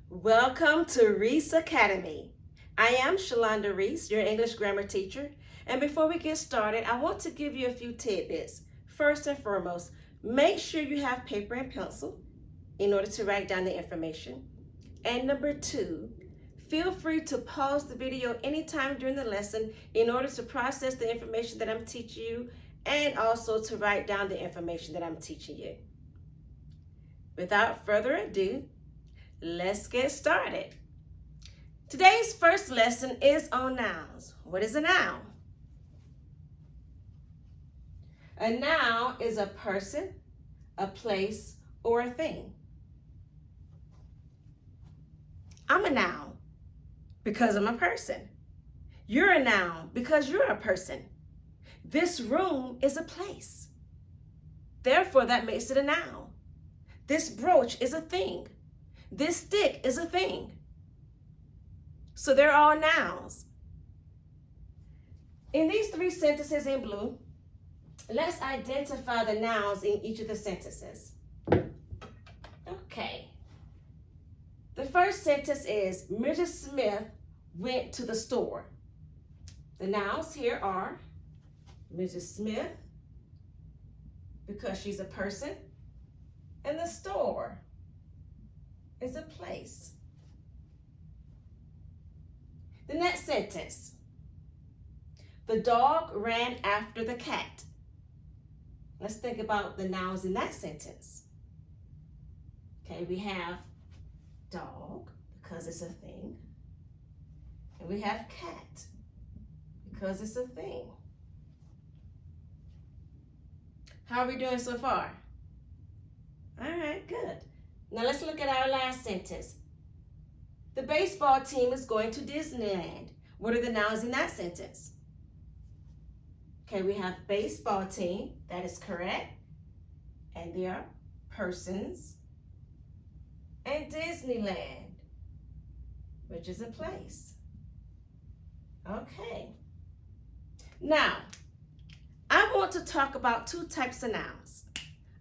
Welcome to Reese Academy. I am Shalonda Reese, your English grammar teacher. And before we get started, I want to give you a few tidbits. First and foremost, make sure you have paper and pencil in order to write down the information. And number two, feel free to pause the video anytime during the lesson in order to process the information that I'm teaching you and also to write down the information that I'm teaching you. Without further ado, let's get started. Today's first lesson is on nouns. What is a noun? A noun is a person, a place, or a thing. I'm a noun because I'm a person. You're a noun because you're a person. This room is a place. Therefore, that makes it a noun. This brooch is a thing. This stick is a thing. So they're all nouns. In these three sentences in blue, let's identify the nouns in each of the sentences. Okay. The first sentence is Mrs. Smith went to the store. The nouns here are Mrs. Smith, because she's a person, and the store is a place. The next sentence, the dog ran after the cat. Let's think about the nouns in that sentence. Okay, we have dog, because it's a thing. And we have cat, because it's a thing. How are we doing so far? All right, good. Now let's look at our last sentence. The baseball team is going to Disneyland. What are the nouns in that sentence? Okay, we have baseball team, that is correct. And they are persons. And Disneyland, which is a place. Okay. Now, I want to talk about two types of nouns,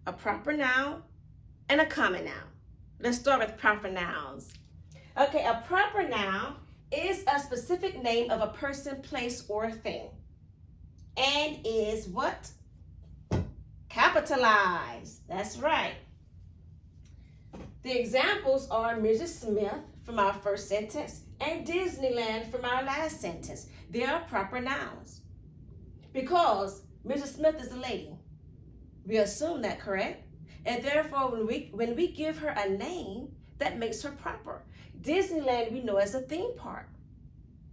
a proper noun and a common noun. Let's start with proper nouns. Okay, a proper noun is a specific name of a person, place, or thing. And is what? Capitalized. That's right. The examples are Mrs. Smith from our first sentence and Disneyland from our last sentence. They are proper nouns. Because Mrs. Smith is a lady. We assume that, correct? And therefore, when we give her a name, that makes her proper. Disneyland we know as a theme park.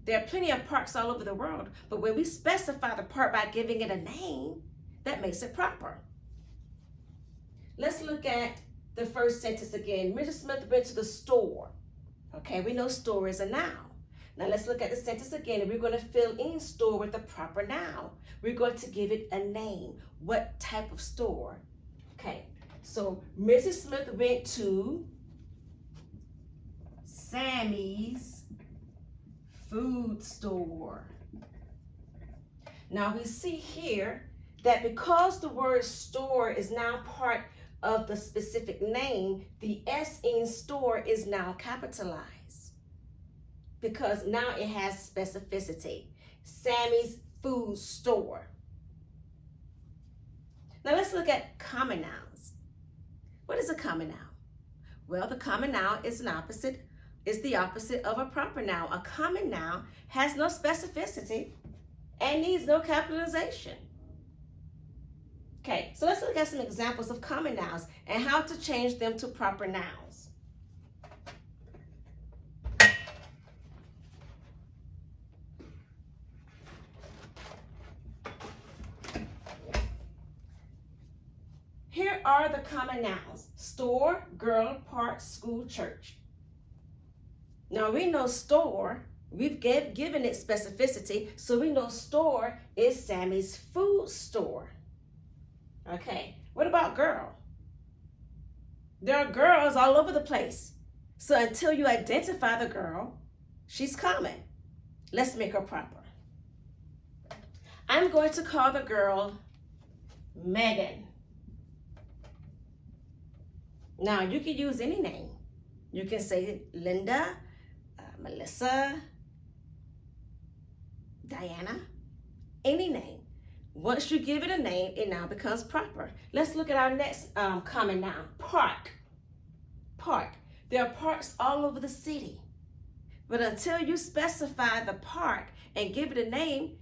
There are plenty of parks all over the world, but when we specify the park by giving it a name, that makes it proper. Let's look at the first sentence again. Mrs. Smith went to the store. Okay, we know store is a noun. Now let's look at the sentence again, and we're going to fill in store with a proper noun. We're going to give it a name. What type of store? Okay, so Mrs. Smith went to Sammy's food store. Now we see here that because the word store is now part of the specific name, the S in store is now capitalized because now it has specificity. Sammy's food store. Now let's look at common nouns. What is a common noun? Well, the common noun is the opposite of a proper noun. A common noun has no specificity and needs no capitalization. Okay, so let's look at some examples of common nouns and how to change them to proper nouns. Here are the common nouns: store, girl, park, school, church. Now we know store, we've given it specificity, so we know store is Sammy's food store. Okay, what about girl? There are girls all over the place. So until you identify the girl, she's common. Let's make her proper. I'm going to call the girl Megan. Now, you can use any name. You can say Linda, Melissa, Diana, any name. Once you give it a name, it now becomes proper. Let's look at our next common noun, park. Park. There are parks all over the city. But until you specify the park and give it a name,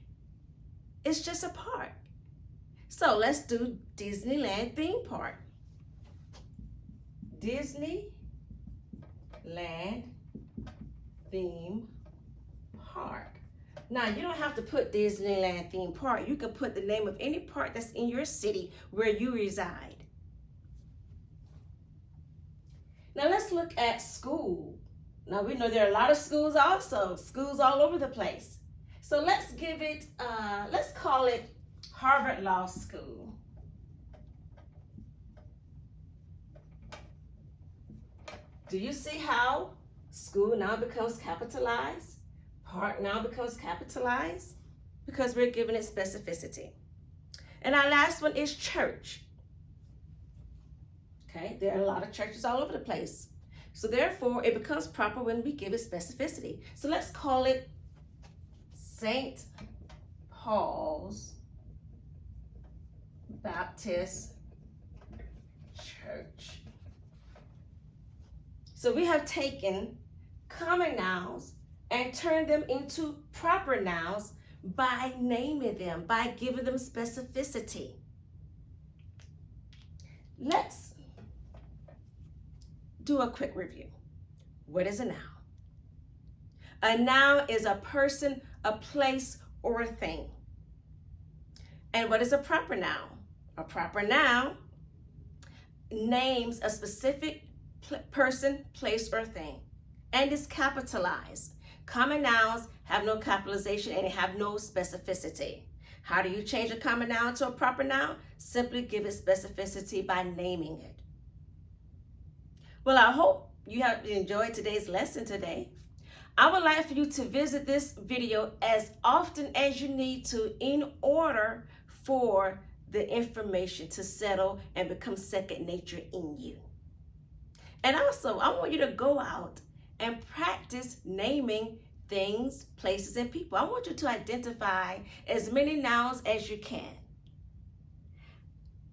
it's just a park. So let's do Disneyland theme park. Disneyland theme park. Now, you don't have to put Disneyland theme park. You can put the name of any park that's in your city where you reside. Now, let's look at school. Now, we know there are a lot of schools also, schools all over the place. So let's give it, let's call it Harvard Law School. Do you see how school now becomes capitalized? Park now becomes capitalized? Because we're giving it specificity. And our last one is church. Okay, there are a lot of churches all over the place. So therefore, it becomes proper when we give it specificity. So let's call it St. Paul's Baptist Church. So we have taken common nouns and turned them into proper nouns by naming them, by giving them specificity. Let's do a quick review. What is a noun? A noun is a person, a place, or a thing. And what is a proper noun? A proper noun names a specific person, place, or thing, and is capitalized. Common nouns have no capitalization and have no specificity. How do you change a common noun to a proper noun? Simply give it specificity by naming it. Well, I hope you have enjoyed today's lesson today. I would like for you to visit this video as often as you need to in order for the information to settle and become second nature in you. And also, I want you to go out and practice naming things, places, and people. I want you to identify as many nouns as you can.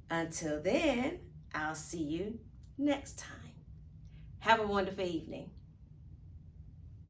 Until then, I'll see you next time. Have a wonderful evening.